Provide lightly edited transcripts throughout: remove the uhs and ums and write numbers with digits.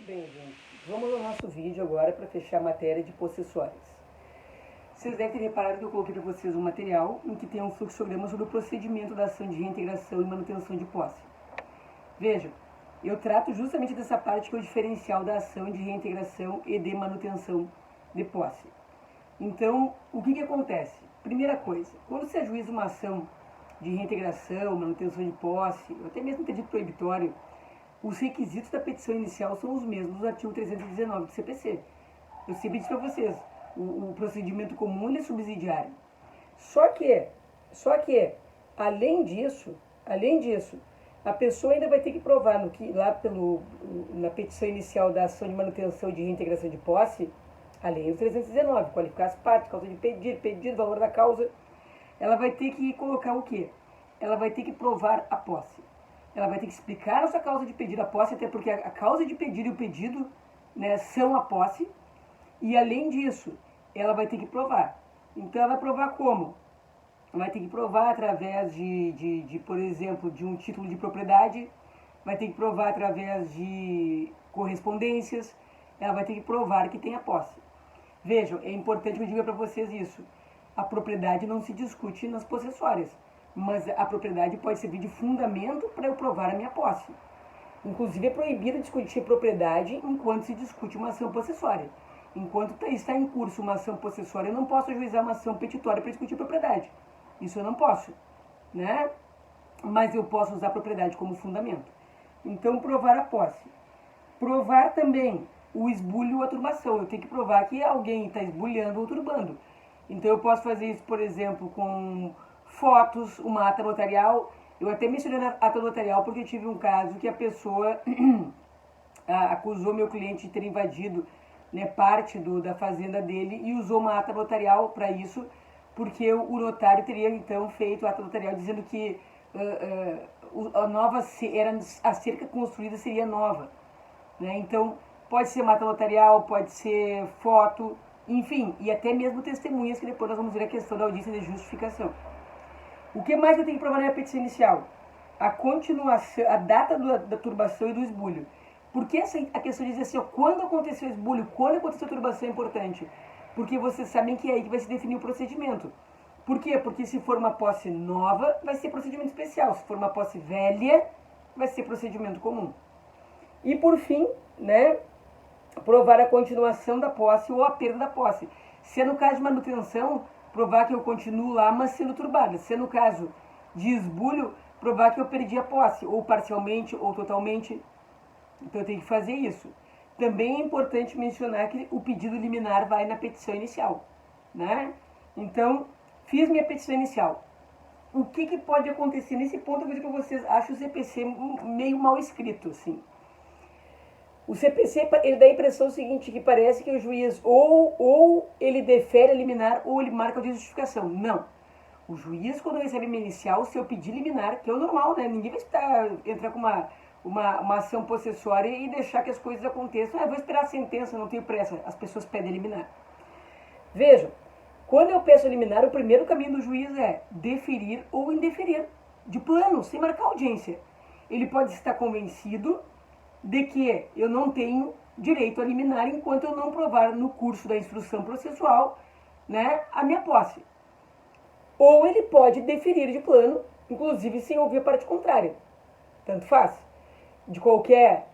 bem, gente. Vamos ao nosso vídeo agora para fechar a matéria de possessórias. Vocês devem ter reparado que eu coloquei para vocês um material em que tem um fluxograma sobre o procedimento da ação de reintegração e manutenção de posse. Vejam, eu trato justamente dessa parte que é o diferencial da ação de reintegração e de manutenção de posse. Então, o que acontece? Primeira coisa, quando se ajuiza uma ação de reintegração, manutenção de posse, ou até mesmo pedido proibitório, os requisitos da petição inicial são os mesmos do artigo 319 do CPC. Eu sempre disse para vocês, o procedimento comum é subsidiário. Só que, além disso, a pessoa ainda vai ter que provar na petição inicial da ação de manutenção de reintegração de posse, a lei 319, qualificar as partes, causa de pedido, valor da causa. Ela vai ter que colocar o quê? Ela vai ter que provar a posse. Ela vai ter que explicar essa causa de pedido à posse, até porque a causa de pedido e o pedido, né, são a posse. E além disso, ela vai ter que provar. Então ela vai provar como? Ela vai ter que provar através por exemplo, de um título de propriedade, vai ter que provar através de correspondências, ela vai ter que provar que tem a posse. Vejam, é importante que eu diga para vocês isso. A propriedade não se discute nas possessórias, mas a propriedade pode servir de fundamento para eu provar a minha posse. Inclusive é proibido discutir propriedade enquanto se discute uma ação possessória. Enquanto está em curso uma ação possessória, eu não posso ajuizar uma ação petitória para discutir propriedade. Isso eu não posso, né? Mas eu posso usar a propriedade como fundamento. Então, provar a posse. Provar também o esbulho ou a turbação. Eu tenho que provar que alguém está esbulhando ou turbando. Então, eu posso fazer isso, por exemplo, com fotos, uma ata notarial. Eu até mencionei na ata notarial porque eu tive um caso que a pessoa acusou meu cliente de ter invadido, né, parte da fazenda dele e usou uma ata notarial para isso, porque o notário teria então feito a ata notarial dizendo que a cerca construída seria nova, né? Então pode ser uma ata notarial, pode ser foto, enfim, e até mesmo testemunhas, que depois nós vamos ver a questão da audiência de justificação. O que mais eu tenho que provar na petição inicial? A continuação, a data da turbação e do esbulho. Porque a questão de dizer assim, ó, quando aconteceu o esbulho, quando aconteceu a turbação é importante? Porque vocês sabem que é aí que vai se definir o procedimento. Por quê? Porque se for uma posse nova, vai ser procedimento especial. Se for uma posse velha, vai ser procedimento comum. E por fim, né, provar a continuação da posse ou a perda da posse. Se é no caso de manutenção, provar que eu continuo lá, mas sendo turbada. Se é no caso de esbulho, provar que eu perdi a posse, ou parcialmente, ou totalmente. Então eu tenho que fazer isso. Também é importante mencionar que o pedido liminar vai na petição inicial, né? Então, fiz minha petição inicial. O que pode acontecer nesse ponto? Eu vou dizer para vocês, acho o CPC meio mal escrito, assim. O CPC, ele dá a impressão seguinte, que parece que o juiz ou ele defere a liminar ou ele marca a justificação. Não. O juiz, quando recebe minha inicial, se eu pedir liminar, que é o normal, né? Ninguém vai entrar com uma ação possessória e deixar que as coisas aconteçam. Vou esperar a sentença, não tenho pressa. As pessoas pedem liminar. Vejam, quando eu peço liminar, o primeiro caminho do juiz é deferir ou indeferir, de plano, sem marcar audiência. Ele pode estar convencido de que eu não tenho direito a liminar enquanto eu não provar no curso da instrução processual, né, a minha posse. Ou ele pode deferir de plano, inclusive sem ouvir a parte contrária. Tanto faz. De qualquer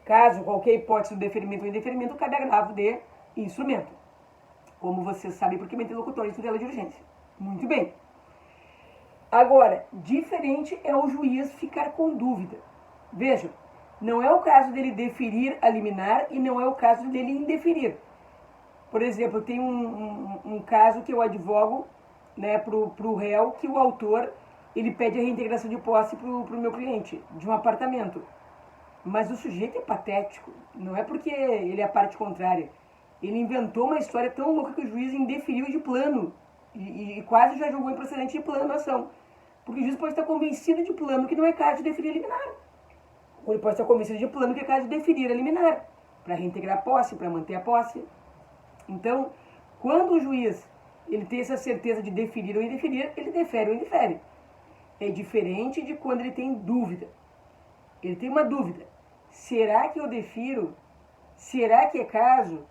caso, qualquer hipótese do deferimento ou indeferimento, cabe agravo de instrumento. Como vocês sabem, porque é interlocutório de tutela de urgência. Muito bem. Agora, diferente é o juiz ficar com dúvida. Vejam, não é o caso dele deferir a liminar e não é o caso dele indeferir. Por exemplo, tem um caso que eu advogo, né, para o réu, que o autor ele pede a reintegração de posse para o meu cliente, de um apartamento. Mas o sujeito é patético, não é porque ele é a parte contrária. Ele inventou uma história tão louca que o juiz indeferiu de plano e quase já jogou improcedente de plano a ação. Porque o juiz pode estar convencido de plano que não é caso de deferir a liminar. Ou ele pode estar convencido de plano que é caso de deferir a liminar, para reintegrar a posse, para manter a posse. Então, quando o juiz ele tem essa certeza de deferir ou indeferir, ele defere ou indefere. É diferente de quando ele tem dúvida. Ele tem uma dúvida. Será que eu defiro será que é caso?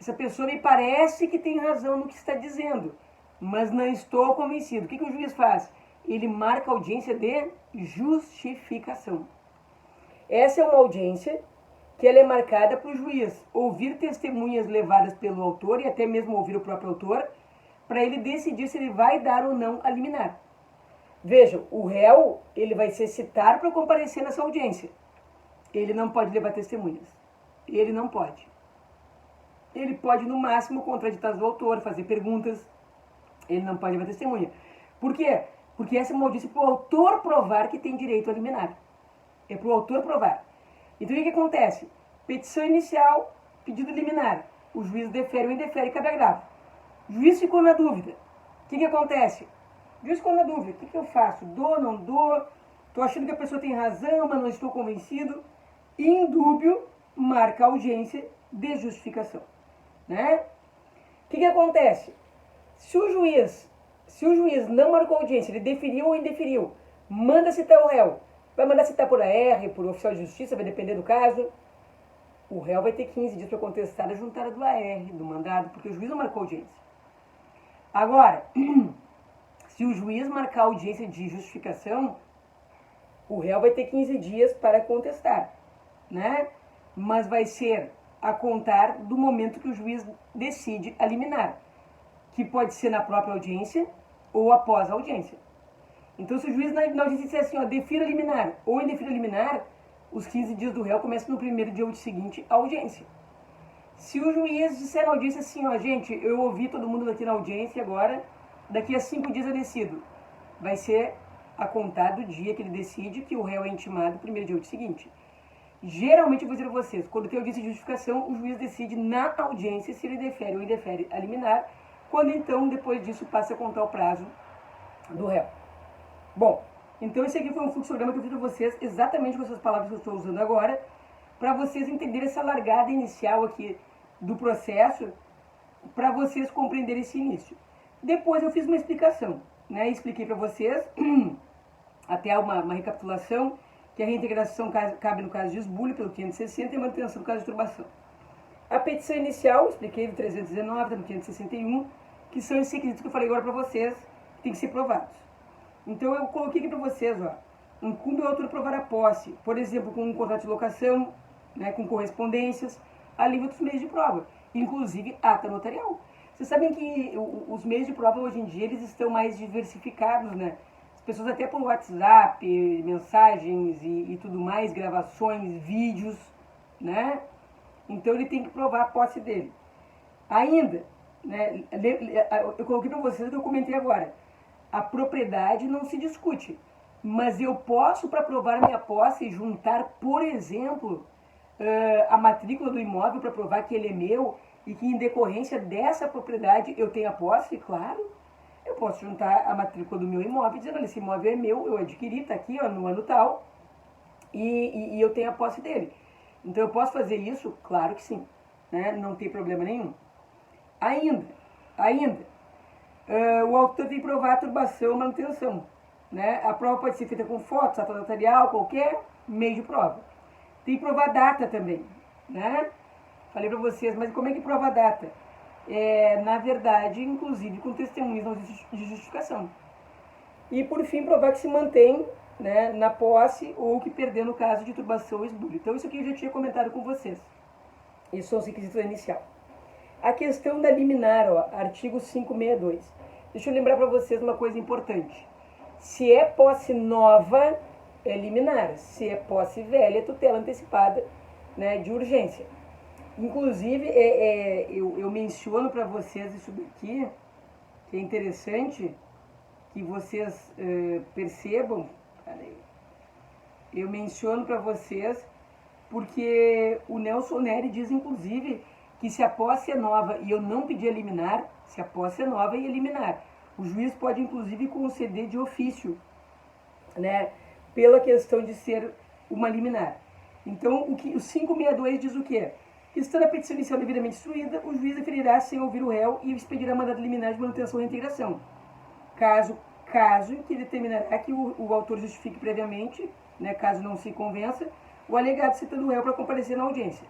Essa pessoa me parece que tem razão no que está dizendo, mas não estou convencido. O que o juiz faz? Ele marca audiência de justificação. Essa é uma audiência que ela é marcada para o juiz ouvir testemunhas levadas pelo autor e até mesmo ouvir o próprio autor, para ele decidir se ele vai dar ou não a liminar. Vejam, o réu ele vai ser citado para comparecer nessa audiência. Ele não pode levar testemunhas. Ele não pode. Ele pode, no máximo, contraditar o autor, fazer perguntas. Ele não pode levar testemunha. Por quê? Porque essa é uma audiência para o autor provar que tem direito a liminar. É para o autor provar. Então, o que acontece? Petição inicial, pedido liminar. O juiz defere ou indefere, cabe agravo. O juiz ficou na dúvida. O que acontece? O juiz ficou na dúvida. O que eu faço? Dou, não dou? Estou achando que a pessoa tem razão, mas não estou convencido. Indúbio, marca a audiência de justificação. Né? O que acontece? Se o juiz não marcou audiência, ele deferiu ou indeferiu, manda citar o réu. Vai mandar citar por AR, por oficial de justiça, vai depender do caso. O réu vai ter 15 dias para contestar a juntada do AR, do mandado, porque o juiz não marcou audiência. Agora, se o juiz marcar audiência de justificação, o réu vai ter 15 dias para contestar, né? Mas vai ser a contar do momento que o juiz decide a liminar, que pode ser na própria audiência ou após a audiência. Então, se o juiz na audiência disser assim, ó, defira liminar ou indefira liminar, os 15 dias do réu começam no primeiro dia seguinte à audiência. Se o juiz disser na audiência assim, ó, gente, eu ouvi todo mundo aqui na audiência agora, daqui a 5 dias eu decido, vai ser a contar do dia que ele decide que o réu é intimado no primeiro dia seguinte. Geralmente, eu vou dizer a vocês, quando tem audiência de justificação, o juiz decide na audiência se ele defere ou indefere a liminar, quando então, depois disso, passa a contar o prazo do réu. Bom, então esse aqui foi um fluxograma que eu fiz para vocês, exatamente com essas palavras que eu estou usando agora, para vocês entenderem essa largada inicial aqui do processo, para vocês compreenderem esse início. Depois eu fiz uma explicação, né? Expliquei para vocês, até uma recapitulação, que a reintegração cabe no caso de esbulho, pelo 560, e a manutenção no caso de turbação. A petição inicial, expliquei do 319, do 561, que são esses requisitos que eu falei agora para vocês, que tem que ser provados. Então eu coloquei aqui para vocês, ó, incumbe o autor provar a posse, por exemplo, com um contrato de locação, né, com correspondências, além de outros meios de prova, inclusive ata notarial. Vocês sabem que os meios de prova hoje em dia eles estão mais diversificados, né? As pessoas até por WhatsApp, mensagens e tudo mais, gravações, vídeos, né? Então ele tem que provar a posse dele. Ainda, né, eu coloquei para vocês o que eu comentei agora. A propriedade não se discute, mas eu posso, para provar minha posse, juntar, por exemplo, a matrícula do imóvel para provar que ele é meu e que em decorrência dessa propriedade eu tenho a posse, claro. Eu posso juntar a matrícula do meu imóvel dizendo, olha, esse imóvel é meu, eu adquiri, está aqui ó, no ano tal, e eu tenho a posse dele. Então eu posso fazer isso? Claro que sim, né? Não tem problema nenhum. Ainda, o autor tem que provar a turbação ou manutenção. Né? A prova pode ser feita com fotos, ata notarial, qualquer meio de prova. Tem que provar a data também. Né? Falei para vocês, mas como é que prova a data? Na verdade, inclusive com testemunhas de justificação. E por fim, provar que se mantém, né, na posse ou que perdeu no caso de turbação ou esbulho. Então isso aqui eu já tinha comentado com vocês. Isso são os requisitos inicial. A questão da liminar, ó, artigo 562. Deixa eu lembrar para vocês uma coisa importante. Se é posse nova, é liminar. Se é posse velha, é tutela antecipada, né, de urgência. Inclusive, eu menciono para vocês isso daqui, que é interessante que vocês percebam. Eu menciono para vocês porque o Nelson Neri diz, inclusive, que se a posse é nova e eu não pedir a liminar, se a posse é nova e eliminar, o juiz pode, inclusive, conceder de ofício, né, pela questão de ser uma liminar. Então, o 562 diz o quê? Que, estando a petição inicial devidamente instruída, o juiz deferirá sem ouvir o réu e expedirá mandado liminar de manutenção e reintegração. Caso que determinará que o autor justifique previamente, né, caso não se convença, o alegado citando o réu para comparecer na audiência.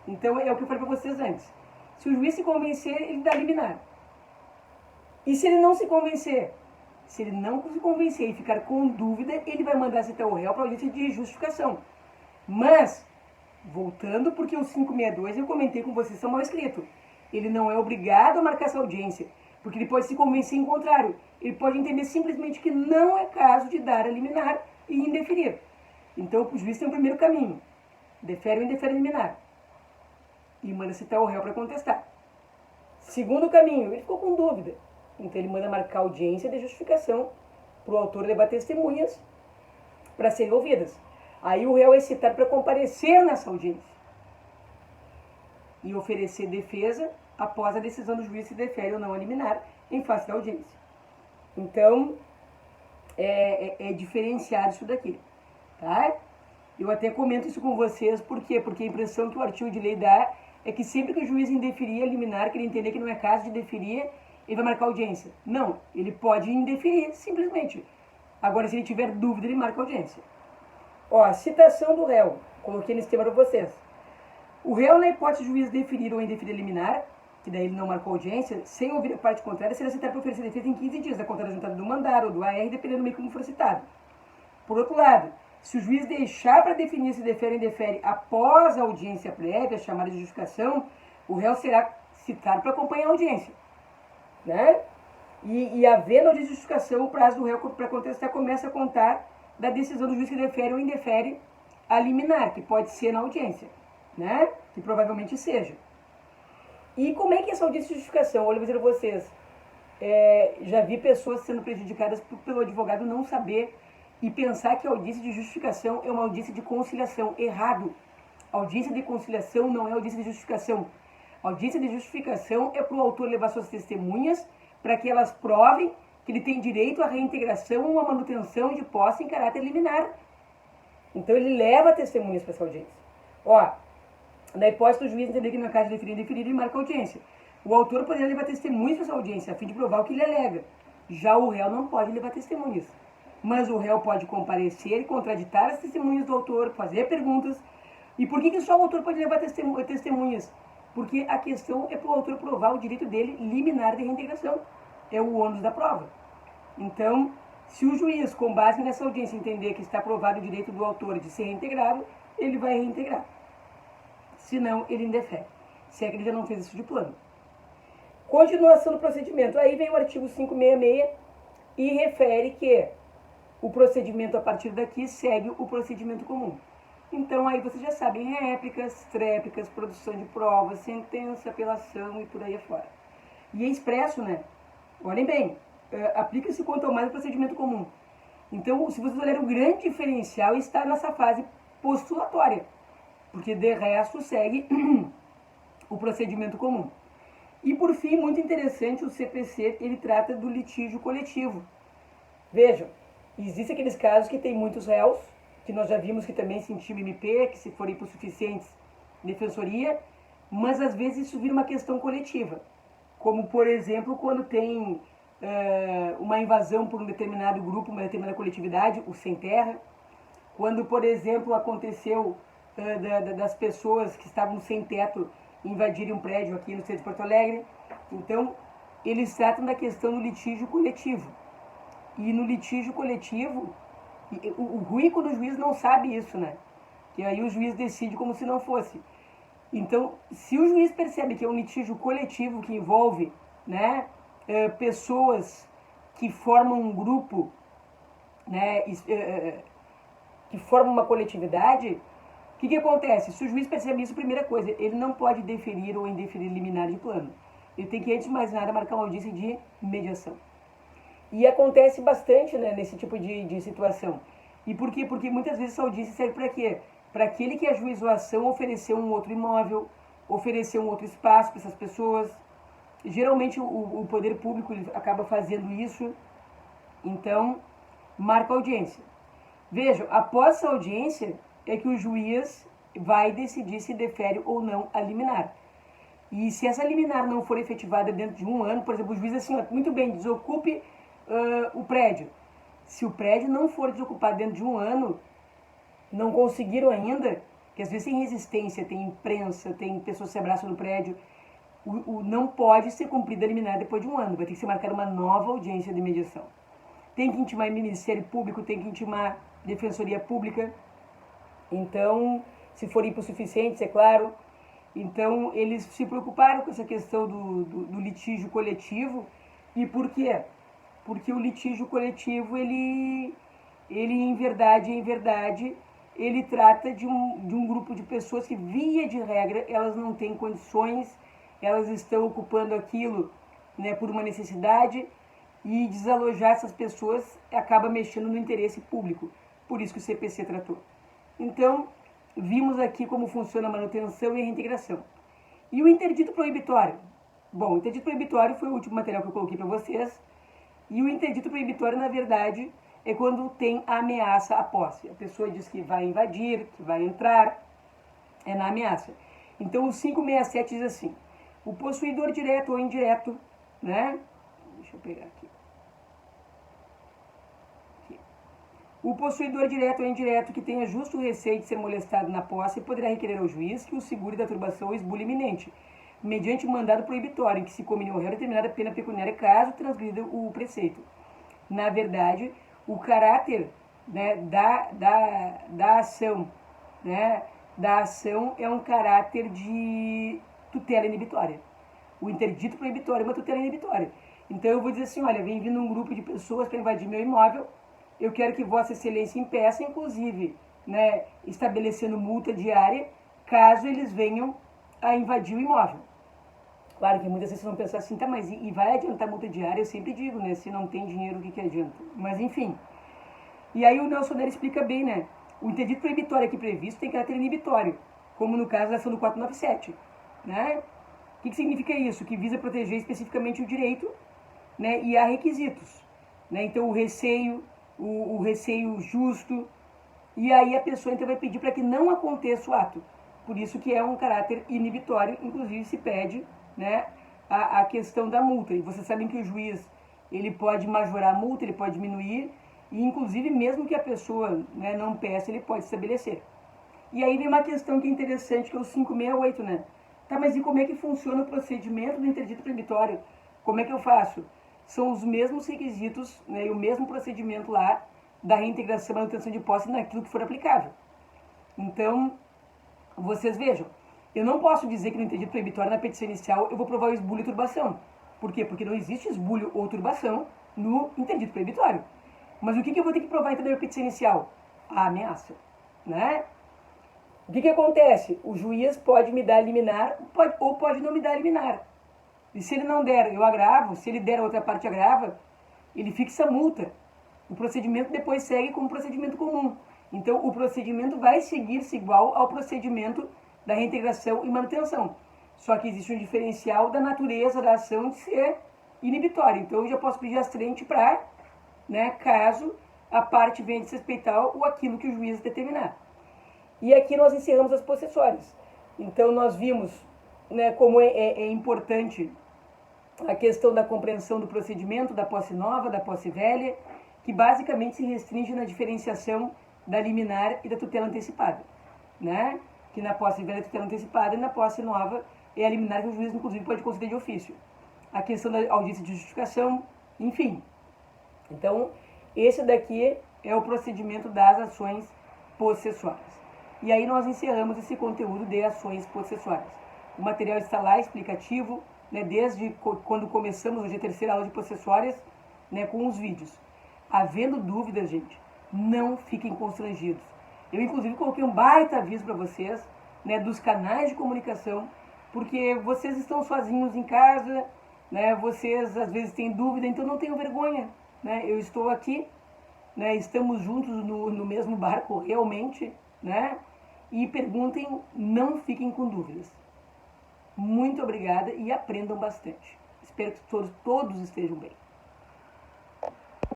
Então é o que eu falei para vocês antes. Se o juiz se convencer, ele dá liminar. E se ele não se convencer? Se ele não se convencer e ficar com dúvida, ele vai mandar citar o réu para audiência de justificação. Mas, voltando, porque o 562 eu comentei com vocês, são mal escrito. Ele não é obrigado a marcar essa audiência, porque ele pode se convencer em contrário. Ele pode entender simplesmente que não é caso de dar a liminar e indeferir. Então, o juiz tem o primeiro caminho. Defere ou indefere liminar. E manda citar o réu para contestar. Segundo caminho, ele ficou com dúvida. Então, ele manda marcar audiência de justificação para o autor levar testemunhas para serem ouvidas. Aí o réu é citado para comparecer nessa audiência e oferecer defesa após a decisão do juiz se defere ou não a liminar em face da audiência. Então, é diferenciado isso daqui, tá? Eu até comento isso com vocês, por quê? Porque a impressão que o artigo de lei dá é que sempre que o juiz indeferir a liminar, que ele entender que não é caso de deferir, ele vai marcar audiência. Não, ele pode indeferir, simplesmente. Agora, se ele tiver dúvida, ele marca audiência. Ó, citação do réu, coloquei nesse tema para vocês. O réu, na hipótese de juiz deferir ou indeferir liminar, que daí ele não marcou audiência, sem ouvir a parte contrária, será citado para oferecer defesa em 15 dias, da contrária juntada do mandar ou do AR, dependendo do meio como for citado. Por outro lado, se o juiz deixar para definir se defere ou indefere após a audiência prévia, chamada de justificação, o réu será citado para acompanhar a audiência, né? E havendo a justificação, o prazo do réu para contestar começa a contar da decisão do juiz que defere ou indefere a liminar, que pode ser na audiência, né? Que provavelmente seja. E como é que é essa audiência de justificação? Olha, eu vou dizer a vocês, já vi pessoas sendo prejudicadas pelo advogado não saber e pensar que a audiência de justificação é uma audiência de conciliação. Errado. A audiência de conciliação não é audiência de justificação. A audiência de justificação é para o autor levar suas testemunhas para que elas provem que ele tem direito à reintegração ou à manutenção de posse em caráter liminar. Então ele leva testemunhas para essa audiência. Ó, na hipótese do juiz entender que não é caso de deferir, ele marca a audiência. O autor poderia levar testemunhas para essa audiência, a fim de provar o que ele alega. Já o réu não pode levar testemunhas. Mas o réu pode comparecer e contraditar as testemunhas do autor, fazer perguntas. E por que só o autor pode levar testemunhas? Porque a questão é para o autor provar o direito dele liminar de reintegração. É o ônus da prova. Então, se o juiz, com base nessa audiência, entender que está provado o direito do autor de ser reintegrado, ele vai reintegrar. Se não, ele indefere. Se é que ele já não fez isso de plano. Continuação do procedimento. Aí vem o artigo 566 e refere que o procedimento a partir daqui segue o procedimento comum. Então aí vocês já sabem, réplicas, tréplicas, produção de provas, sentença, apelação e por aí afora. E é expresso, né? Olhem bem, aplica-se quanto ao mais o procedimento comum. Então, se vocês olharem, o grande diferencial está nessa fase postulatória, porque de resto segue o procedimento comum. E por fim, muito interessante, o CPC, ele trata do litígio coletivo. Vejam, existem aqueles casos que tem muitos réus, que nós já vimos que também se intima MP, que se forem hipossuficientes, defensoria, mas às vezes isso vira uma questão coletiva. Como, por exemplo, quando tem uma invasão por um determinado grupo, uma determinada coletividade, o sem terra. Quando, por exemplo, aconteceu das pessoas que estavam sem teto invadirem um prédio aqui no centro de Porto Alegre. Então, eles tratam da questão do litígio coletivo. E no litígio coletivo, o ruim quando o juiz não sabe isso, né? Que aí o juiz decide como se não fosse. Então, se o juiz percebe que é um litígio coletivo que envolve, né, pessoas que formam um grupo, né, que formam uma coletividade, o que acontece? Se o juiz percebe isso, primeira coisa, ele não pode deferir ou indeferir liminar de plano. Ele tem que, antes de mais nada, marcar uma audiência de mediação. E acontece bastante, né, nesse tipo de situação. E por quê? Porque muitas vezes essa audiência serve para quê? Para aquele que ajuizou a ação oferecer um outro imóvel, oferecer um outro espaço para essas pessoas. Geralmente o poder público ele acaba fazendo isso, então marca a audiência. Vejam, após essa audiência é que o juiz vai decidir se defere ou não a liminar. E se essa liminar não for efetivada dentro de um ano, por exemplo, o juiz assim, ó, muito bem, desocupe o prédio. Se o prédio não for desocupado dentro de um ano, não conseguiram ainda, que às vezes tem resistência, tem imprensa, tem pessoas que se abraçam no prédio, não pode ser cumprida a liminar depois de um ano, vai ter que ser marcada uma nova audiência de mediação. Tem que intimar Ministério Público, tem que intimar Defensoria Pública, então, se for hipossuficientes, é claro. Então, eles se preocuparam com essa questão do litígio coletivo. E por quê? Porque o litígio coletivo, ele em verdade, ele trata de um grupo de pessoas que, via de regra, elas não têm condições, elas estão ocupando aquilo, né, por uma necessidade, e desalojar essas pessoas acaba mexendo no interesse público. Por isso que o CPC tratou. Então, vimos aqui como funciona a manutenção e a reintegração. E o interdito proibitório? Bom, o interdito proibitório foi o último material que eu coloquei para vocês. E o interdito proibitório, na verdade, é quando tem a ameaça à posse. A pessoa diz que vai invadir, que vai entrar, é na ameaça. Então, o 567 diz assim: o possuidor direto ou indireto, né? Deixa eu pegar aqui. O possuidor direto ou indireto que tenha justo receio de ser molestado na posse poderá requerer ao juiz que o segure da turbação ou esbulho iminente, mediante mandado proibitório, em que se comine ao réu determinada pena pecuniária caso transgrida o preceito. Na verdade, o caráter, né, da ação, né, da ação é um caráter de tutela inibitória. O interdito proibitório é uma tutela inibitória. Então eu vou dizer assim, olha, vem vindo um grupo de pessoas para invadir meu imóvel, eu quero que Vossa Excelência impeça, inclusive, né, estabelecendo multa diária, caso eles venham a invadir o imóvel. Claro que muitas vezes vocês vão pensar assim, tá, mas e vai adiantar multa diária? Eu sempre digo, né, se não tem dinheiro, o que adianta? Mas enfim. E aí o Nelson Nery explica bem, né, o interdito proibitório aqui previsto tem caráter inibitório, como no caso da ação do 497, né? O que significa isso? Que visa proteger especificamente o direito, né, e há requisitos, né? Então o receio justo, e aí a pessoa então vai pedir para que não aconteça o ato. Por isso que é um caráter inibitório, inclusive se pede, né, a questão da multa. E vocês sabem que o juiz, ele pode majorar a multa, ele pode diminuir, e inclusive mesmo que a pessoa, né, não peça, ele pode estabelecer. E aí vem uma questão que é interessante, que é o 568, né? Tá, mas e como é que funciona o procedimento do interdito proibitório? Como é que eu faço? São os mesmos requisitos, né, e o mesmo procedimento lá da reintegração e manutenção de posse naquilo que for aplicável. Então, vocês vejam, eu não posso dizer que no interdito proibitório, na petição inicial, eu vou provar o esbulho e turbação. Por quê? Porque não existe esbulho ou turbação no interdito proibitório. Mas o que eu vou ter que provar então na minha petição inicial? A ameaça, né? O que acontece? O juiz pode me dar liminar ou pode não me dar liminar. E se ele não der, eu agravo. Se ele der, a outra parte agrava, ele fixa a multa. O procedimento depois segue como procedimento comum. Então, o procedimento vai seguir-se igual ao procedimento da reintegração e manutenção. Só que existe um diferencial da natureza da ação de ser inibitória. Então, eu já posso pedir astrente para, né, caso a parte venha desrespeitar ou aquilo que o juiz determinar. E aqui nós encerramos as possessórias. Então, nós vimos, né, como é importante a questão da compreensão do procedimento, da posse nova, da posse velha, que basicamente se restringe na diferenciação da liminar e da tutela antecipada, né? Que na posse velha é tutela antecipada e na posse nova é a liminar que o juiz, inclusive, pode conceder de ofício. A questão da audiência de justificação, enfim. Então, esse daqui é o procedimento das ações possessórias. E aí nós encerramos esse conteúdo de ações possessórias. O material está lá, explicativo, né, desde quando começamos, hoje é a terceira aula de possessórias, né, com os vídeos. Havendo dúvidas, gente, não fiquem constrangidos. Eu, inclusive, coloquei um baita aviso para vocês, né, dos canais de comunicação, porque vocês estão sozinhos em casa, né, vocês às vezes têm dúvida, então não tenham vergonha, né, eu estou aqui, né, estamos juntos no mesmo barco realmente, né, e perguntem, não fiquem com dúvidas. Muito obrigada e aprendam bastante. Espero que todos estejam bem.